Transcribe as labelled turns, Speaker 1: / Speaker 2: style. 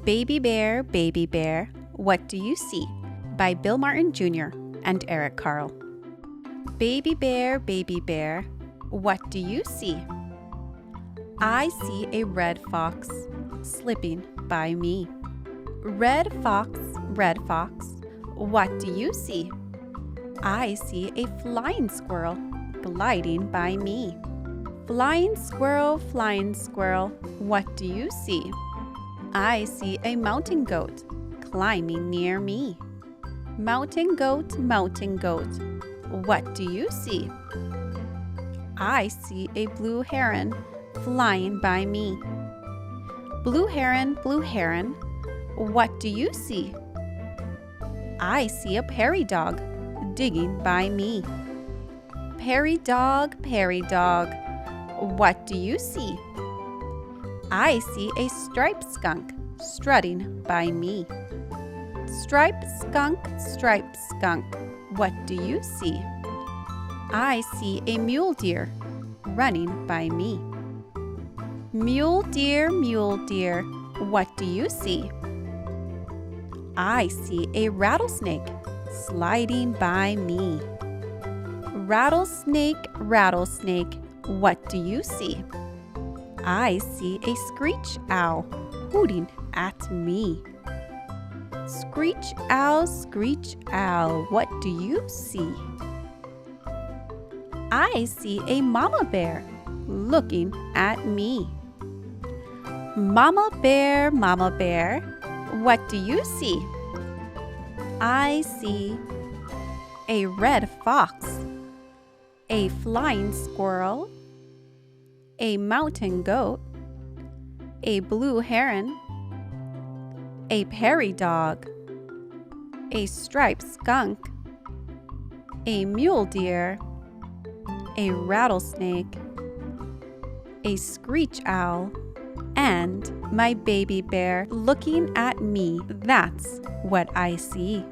Speaker 1: Baby Bear, What Do You See? By Bill Martin Jr. and Eric Carle. Baby Bear, what do you see? I see a red fox slipping by me. Red fox, what do you see? I see a flying squirrel gliding by me. Flying squirrel, what do you see? I see a mountain goat climbing near me. Mountain goat, what do you see? I see a blue heron flying by me. Blue heron, what do you see? I see a prairie dog digging by me. Prairie dog, what do you see? I see a striped skunk strutting by me. Striped skunk, what do you see? I see a mule deer running by me. Mule deer, what do you see? I see a rattlesnake sliding by me. Rattlesnake, what do you see? I see a screech owl hooting at me. Screech owl, what do you see? I see a mama bear looking at me. Mama bear, what do you see? I see a red fox, a flying squirrel, a mountain goat, a blue heron, a prairie dog, a striped skunk, a mule deer, a rattlesnake, a screech owl, and my baby bear looking at me. That's what I see.